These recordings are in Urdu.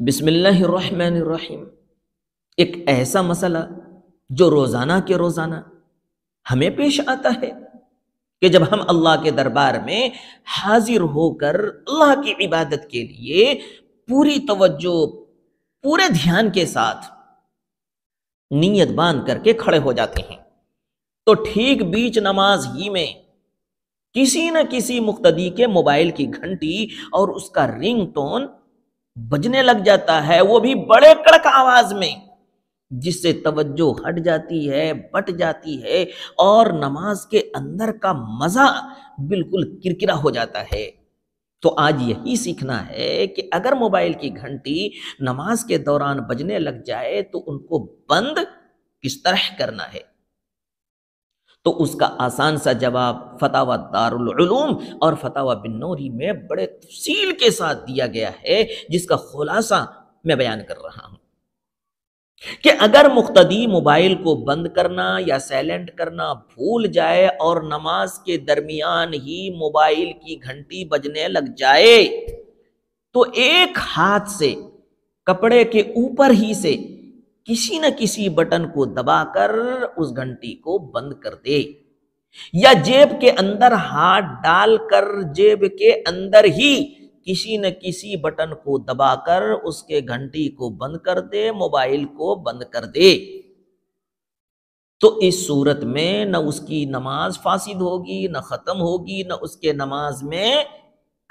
بسم اللہ الرحمن الرحیم۔ ایک ایسا مسئلہ جو روزانہ کے روزانہ ہمیں پیش آتا ہے کہ جب ہم اللہ کے دربار میں حاضر ہو کر اللہ کی عبادت کے لیے پوری توجہ، پورے دھیان کے ساتھ نیت باندھ کر کے کھڑے ہو جاتے ہیں، تو ٹھیک بیچ نماز ہی میں کسی نہ کسی مقتدی کے موبائل کی گھنٹی اور اس کا رنگ ٹون بجنے لگ جاتا ہے، وہ بھی بڑے کڑک آواز میں، جس سے توجہ ہٹ جاتی ہے، بٹ جاتی ہے، اور نماز کے اندر کا مزہ بالکل کرکرا ہو جاتا ہے۔ تو آج یہی سیکھنا ہے کہ اگر موبائل کی گھنٹی نماز کے دوران بجنے لگ جائے تو ان کو بند کس طرح کرنا ہے۔ تو اس کا آسان سا جواب فتاوی دارالعلوم اور فتاوی بالنوری میں بڑے تفصیل کے ساتھ دیا گیا ہے، جس کا خلاصہ میں بیان کر رہا ہوں کہ اگر مقتدی موبائل کو بند کرنا یا سائلنٹ کرنا بھول جائے اور نماز کے درمیان ہی موبائل کی گھنٹی بجنے لگ جائے تو ایک ہاتھ سے کپڑے کے اوپر ہی سے کسی نہ کسی بٹن کو دبا کر اس گھنٹی کو بند کر دے، یا جیب کے اندر ہاتھ ڈال کر جیب کے اندر ہی کسی نہ کسی بٹن کو دبا کر اس کے گھنٹی کو بند کر دے، موبائل کو بند کر دے، تو اس صورت میں نہ اس کی نماز فاسد ہوگی، نہ ختم ہوگی، نہ اس کے نماز میں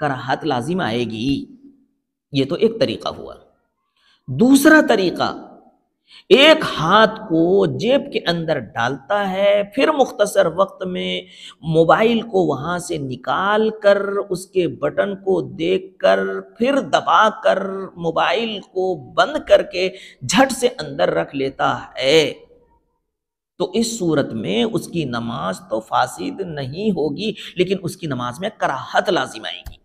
کراہت لازم آئے گی۔ یہ تو ایک طریقہ ہوا۔ دوسرا طریقہ، ایک ہاتھ کو جیب کے اندر ڈالتا ہے، پھر مختصر وقت میں موبائل کو وہاں سے نکال کر اس کے بٹن کو دیکھ کر پھر دبا کر موبائل کو بند کر کے جھٹ سے اندر رکھ لیتا ہے، تو اس صورت میں اس کی نماز تو فاسد نہیں ہوگی، لیکن اس کی نماز میں کراہت لازم آئے گی۔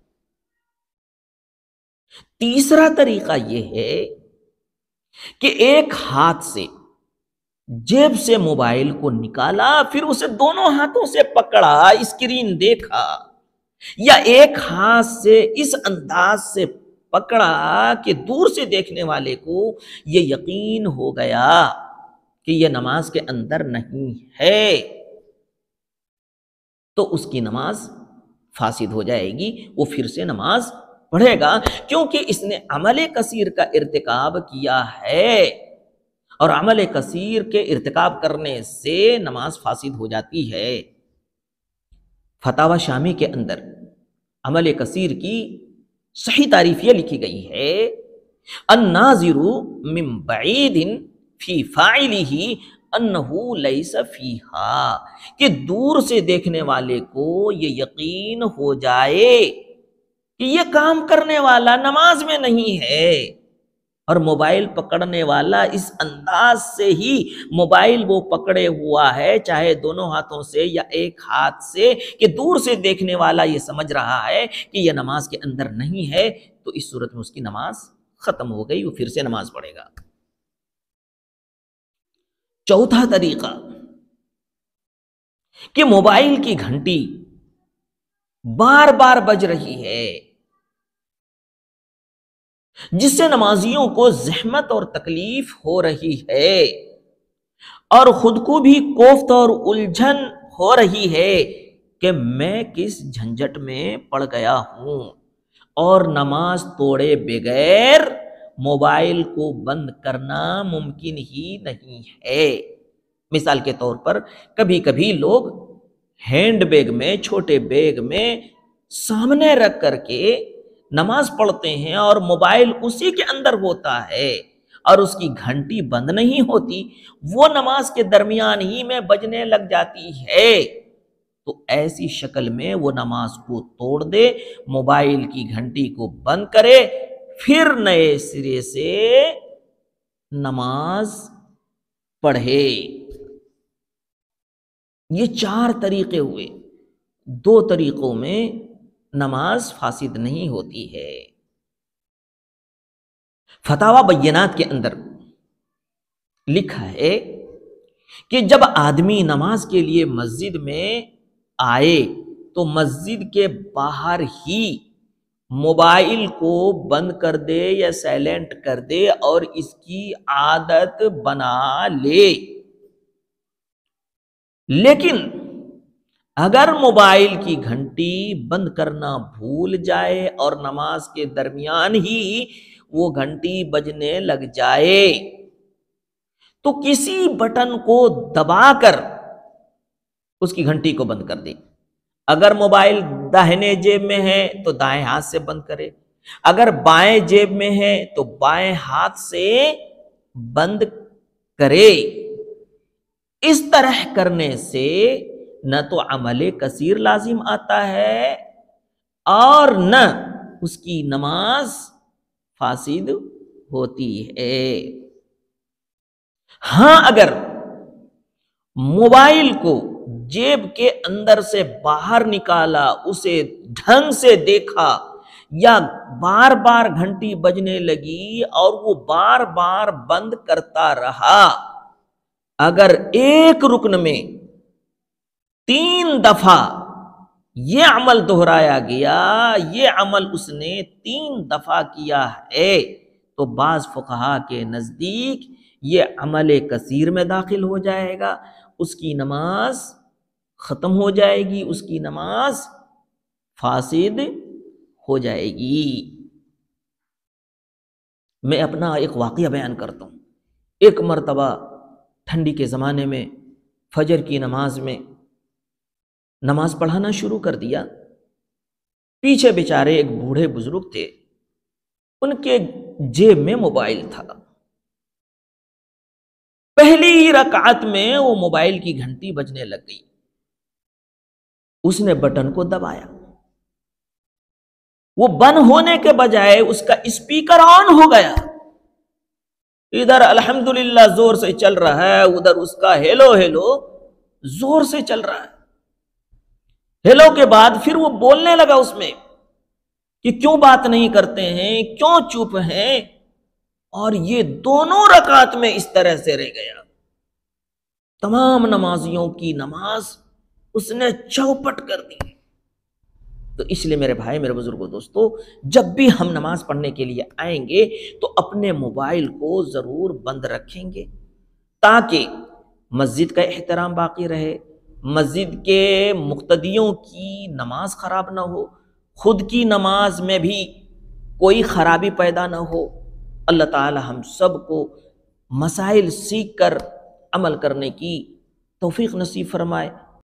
تیسرا طریقہ یہ ہے کہ ایک ہاتھ سے جیب سے موبائل کو نکالا، پھر اسے دونوں ہاتھوں سے پکڑا، اسکرین دیکھا، یا ایک ہاتھ سے اس انداز سے پکڑا کہ دور سے دیکھنے والے کو یہ یقین ہو گیا کہ یہ نماز کے اندر نہیں ہے، تو اس کی نماز فاسد ہو جائے گی، وہ پھر سے نماز پڑھے گا، کیونکہ اس نے عمل کثیر کا ارتکاب کیا ہے، اور عمل کثیر کے ارتکاب کرنے سے نماز فاسد ہو جاتی ہے۔ فتاوی شامی کے اندر عمل کثیر کی صحیح تعریف یہ لکھی گئی ہے، الناظر من بعید فی فاعلہ انہ لیس فیہا، کہ دور سے دیکھنے والے کو یہ یقین ہو جائے کہ یہ کام کرنے والا نماز میں نہیں ہے، اور موبائل پکڑنے والا اس انداز سے ہی موبائل وہ پکڑے ہوا ہے، چاہے دونوں ہاتھوں سے یا ایک ہاتھ سے، کہ دور سے دیکھنے والا یہ سمجھ رہا ہے کہ یہ نماز کے اندر نہیں ہے، تو اس صورت میں اس کی نماز ختم ہو گئی، وہ پھر سے نماز پڑھے گا۔ چوتھا طریقہ کہ موبائل کی گھنٹی بار بار بج رہی ہے، جس سے نمازیوں کو زحمت اور تکلیف ہو رہی ہے، اور خود کو بھی کوفت اور الجھن ہو رہی ہے کہ میں کس جھنجٹ میں پڑ گیا ہوں، اور نماز توڑے بغیر موبائل کو بند کرنا ممکن ہی نہیں ہے۔ مثال کے طور پر کبھی کبھی لوگ ہینڈ بیگ میں، چھوٹے بیگ میں سامنے رکھ کر کے نماز پڑھتے ہیں، اور موبائل اسی کے اندر ہوتا ہے، اور اس کی گھنٹی بند نہیں ہوتی، وہ نماز کے درمیان ہی میں بجنے لگ جاتی ہے، تو ایسی شکل میں وہ نماز کو توڑ دے، موبائل کی گھنٹی کو بند کرے، پھر نئے سرے سے نماز پڑھے۔ یہ چار طریقے ہوئے، دو طریقوں میں نماز فاسد نہیں ہوتی ہے۔ فتاوی بینات کے اندر لکھا ہے کہ جب آدمی نماز کے لیے مسجد میں آئے تو مسجد کے باہر ہی موبائل کو بند کر دے یا سائلنٹ کر دے اور اس کی عادت بنا لے، لیکن اگر موبائل کی گھنٹی بند کرنا بھول جائے اور نماز کے درمیان ہی وہ گھنٹی بجنے لگ جائے تو کسی بٹن کو دبا کر اس کی گھنٹی کو بند کر دے۔ اگر موبائل داہنے جیب میں ہے تو دائیں ہاتھ سے بند کرے، اگر بائیں جیب میں ہے تو بائیں ہاتھ سے بند کرے۔ اس طرح کرنے سے نہ تو عمل کثیر لازم آتا ہے اور نہ اس کی نماز فاسد ہوتی ہے۔ ہاں اگر موبائل کو جیب کے اندر سے باہر نکالا، اسے ڈھنگ سے دیکھا، یا بار بار گھنٹی بجنے لگی اور وہ بار بار بند کرتا رہا، اگر ایک رکن میں 3 دفعہ یہ عمل دہرایا گیا، یہ عمل اس نے 3 دفعہ کیا ہے، تو بعض فقہا کے نزدیک یہ عمل کثیر میں داخل ہو جائے گا، اس کی نماز ختم ہو جائے گی، اس کی نماز فاسد ہو جائے گی۔ میں اپنا ایک واقعہ بیان کرتا ہوں۔ ایک مرتبہ ٹھنڈی کے زمانے میں فجر کی نماز میں نماز پڑھانا شروع کر دیا۔ پیچھے بیچارے ایک بوڑھے بزرگ تھے، ان کے جیب میں موبائل تھا۔ پہلی ہی رکعت میں وہ موبائل کی گھنٹی بجنے لگ گئی، اس نے بٹن کو دبایا، وہ بند ہونے کے بجائے اس کا اسپیکر آن ہو گیا، ادھر الحمدللہ زور سے چل رہا ہے، ادھر اس کا ہیلو ہیلو زور سے چل رہا ہے۔ ہیلو کے بعد پھر وہ بولنے لگا اس میں کہ کیوں بات نہیں کرتے ہیں، کیوں چپ ہیں، اور یہ دونوں رکعت میں اس طرح سے رہ گیا۔ تمام نمازیوں کی نماز اس نے چوپٹ کر دی۔ تو اس لیے میرے بھائی، میرے بزرگوں، دوستو، جب بھی ہم نماز پڑھنے کے لیے آئیں گے تو اپنے موبائل کو ضرور بند رکھیں گے تاکہ مسجد کا احترام باقی رہے، مسجد کے مقتدیوں کی نماز خراب نہ ہو، خود کی نماز میں بھی کوئی خرابی پیدا نہ ہو۔ اللہ تعالی ہم سب کو مسائل سیکھ کر عمل کرنے کی توفیق نصیب فرمائے۔